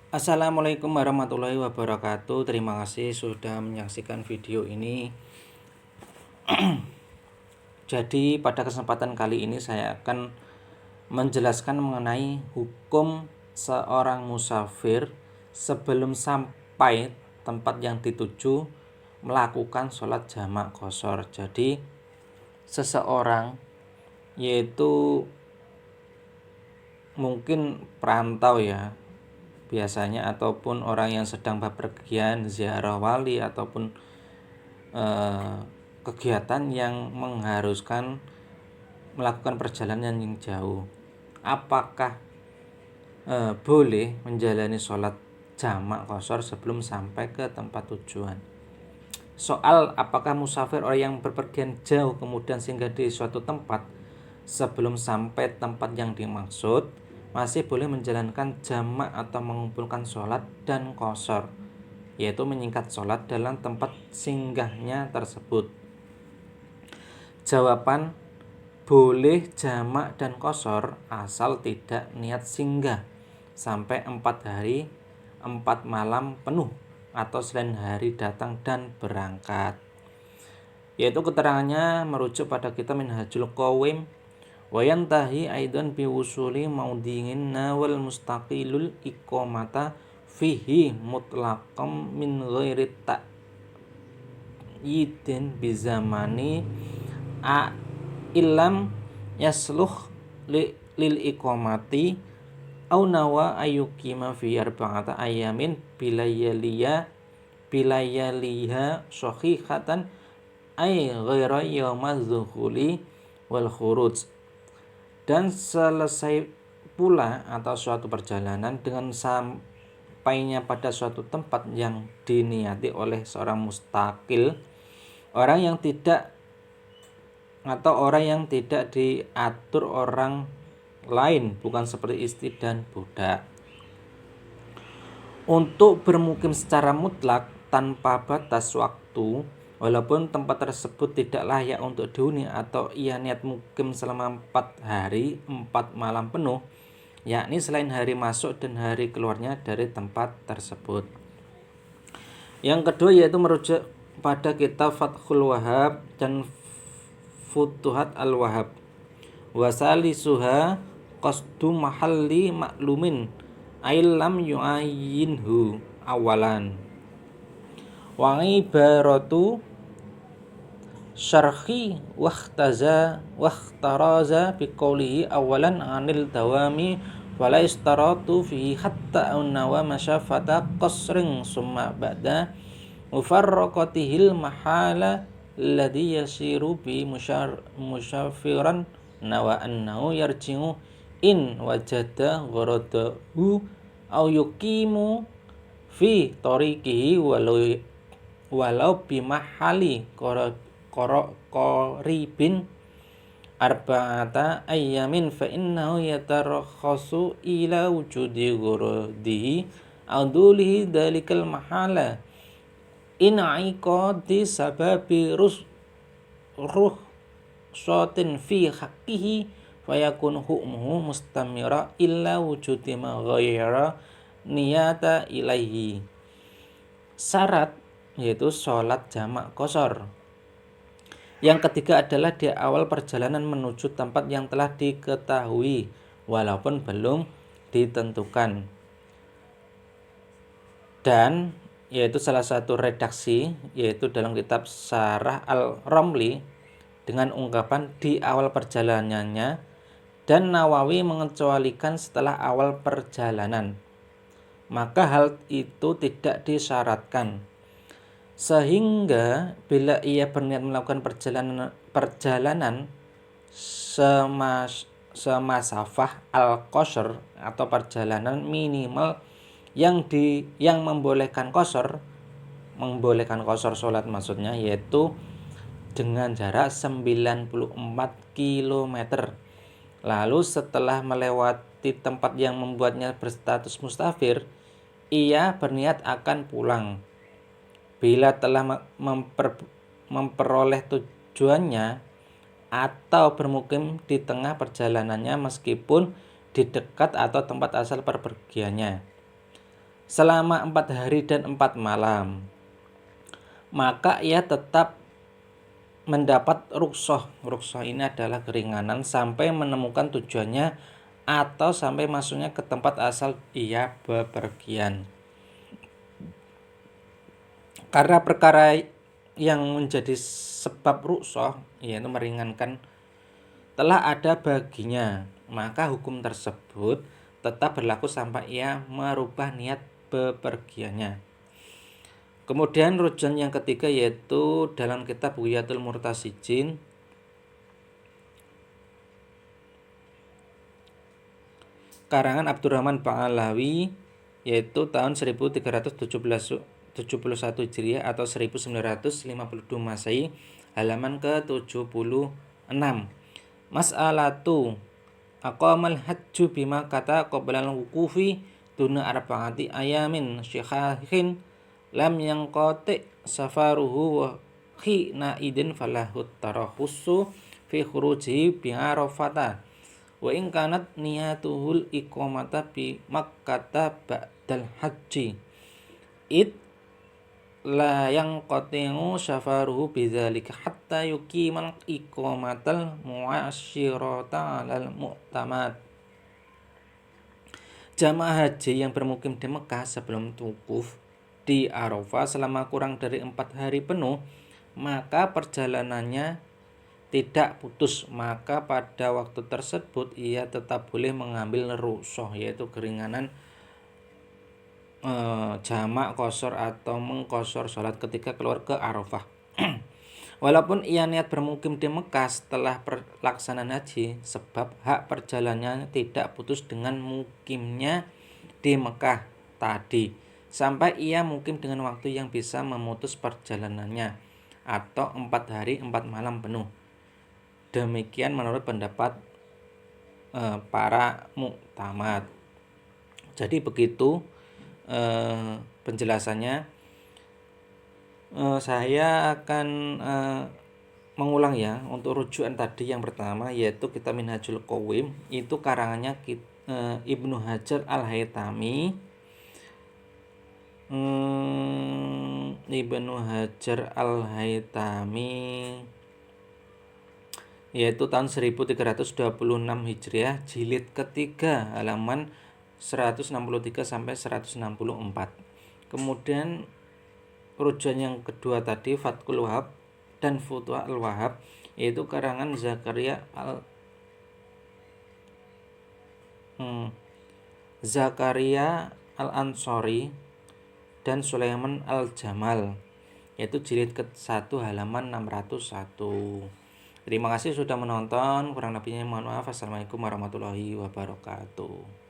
Assalamualaikum warahmatullahi wabarakatuh. Terima kasih sudah menyaksikan video ini. Jadi pada kesempatan kali ini saya akan menjelaskan mengenai hukum seorang musafir sebelum sampai tempat yang dituju melakukan sholat jamak qashar. Jadi seseorang, yaitu mungkin perantau ya biasanya, ataupun orang yang sedang bepergian ziarah wali, ataupun kegiatan yang mengharuskan melakukan perjalanan yang jauh, apakah boleh menjalani sholat jamak qashar sebelum sampai ke tempat tujuan? Soal apakah musafir orang yang berpergian jauh kemudian singgah di suatu tempat sebelum sampai tempat yang dimaksud masih boleh menjalankan jamak atau mengumpulkan sholat dan qashar, yaitu menyingkat sholat dalam tempat singgahnya tersebut. Jawaban, boleh jamak dan qashar asal tidak niat singgah sampai 4 hari 4 malam penuh atau selain hari datang dan berangkat. Yaitu keterangannya merujuk pada kitab Minhajul Qawim wa yantahi aidan bi wusuli maudingin nawal mustaqilul iqamata fihi mutlaqam min ghairi ta'yidin bizamani a ilam yasluh lil iqamati au nawa ayyukima fi arba'ata ayamin bilayaliha sahihatan ay ghaira yaumaz zuhuli wal khuruj. Dan selesai pula atau suatu perjalanan dengan sampainya pada suatu tempat yang diniati oleh seorang mustaqil, orang yang tidak diatur orang lain, bukan seperti istri dan budak, untuk bermukim secara mutlak tanpa batas waktu, walaupun tempat tersebut tidak layak untuk dihuni atau ia niat mukim selama 4 hari 4 malam penuh, yakni selain hari masuk dan hari keluarnya dari tempat tersebut. Yang kedua yaitu merujuk pada kitab Fathul Wahhab dan Futuhat Al-Wahhab. Wasalisuha qasdu mahalli maklumin ailam yu'ayinhu awalan wa ibaratu syarhi wahtaraza biqaulihi awalan anil dawami wala istaratu fihi hatta unnawa masyafata qasrin summa ba'da mufarraqatihil mahala alladhi yasiru bi musyafiran nawa annahu yarji'u in wajada gharadahu au yuqimu fi tariqihi walau bimahali qaribin arba'ata ayyamin fa innahu yatarakhasu ila wujudi gharadihi au dulihi dalikal mahala in aiqadi sababi ruhsatin fi haqqihi fayakun hukmuhu mustamira illa wujudi ma ghaira niyata ilaihi. Syarat yaitu sholat jamak qashar. Yang ketiga adalah di awal perjalanan menuju tempat yang telah diketahui walaupun belum ditentukan. Dan yaitu salah satu redaksi yaitu dalam kitab Syarah Al-Ramli dengan ungkapan di awal perjalanannya, dan Nawawi mengecualikan setelah awal perjalanan, maka hal itu tidak disyaratkan. Sehingga bila ia berniat melakukan perjalanan semasafah al-qashar atau perjalanan minimal yang membolehkan qashar sholat maksudnya, yaitu dengan jarak 94 km. Lalu setelah melewati tempat yang membuatnya berstatus musafir, ia berniat akan pulang. Bila telah memperoleh tujuannya atau bermukim di tengah perjalanannya meskipun di dekat atau tempat asal perpergiannya, selama 4 hari dan 4 malam, maka ia tetap mendapat rukhsah. Rukhsah ini adalah keringanan sampai menemukan tujuannya atau sampai masuknya ke tempat asal ia bepergian. Karena perkara yang menjadi sebab rukhsah, yaitu meringankan, telah ada baginya, maka hukum tersebut tetap berlaku sampai ia merubah niat bepergiannya. Kemudian rujukan yang ketiga yaitu dalam kitab Wiyatul Murtasijin karangan Abdurrahman Ba'alawi, yaitu tahun 1371 Hijriah atau 1952 Masehi, halaman ke-76. Mas'alatu aqamal hajju bima kata qoblal wukufi duna arba'ati ayamin syekhahin lam yanqati safaruhu wa khina idin falahut tarahusu fi khuruji bi arafata wa in kanat niyatuhul iqamata bi makkata ba'dal haji id la yanqati'u safaruhu bidzalika hatta yuqimal iqamatal mu'asyirata 'alal mu'tamad. Jamaah haji yang bermukim di Mekah sebelum wukuf di Arafah selama kurang dari 4 hari penuh, maka perjalanannya tidak putus, maka pada waktu tersebut ia tetap boleh mengambil rukhsah, yaitu keringanan jamak qashar atau mengqashar salat ketika keluar ke Arafah. Walaupun ia niat bermukim di Mekah setelah pelaksanaan haji, sebab hak perjalanannya tidak putus dengan mukimnya di Mekah tadi, sampai ia mukim dengan waktu yang bisa memutus perjalanannya, atau 4 hari 4 malam penuh. Demikian menurut pendapat para mu'tamad. Jadi begitu penjelasannya. Saya akan mengulang ya untuk rujukan tadi. Yang pertama yaitu kitab Minhajul Qawim, itu karangannya Ibnu Hajar Al-Haytami. Ibnu Hajar Al-Haytami yaitu tahun 1326 Hijriah, jilid ketiga, halaman 163 sampai 164. Kemudian rujukan yang kedua tadi Fathul Wahab dan Futuh Al-Wahab, yaitu karangan Zakaria Al-Ansori dan Sulaiman Al-Jamal, yaitu jilid ke-1 halaman 601. Terima kasih sudah menonton, kurang lebihnya mohon maaf. Assalamualaikum warahmatullahi wabarakatuh.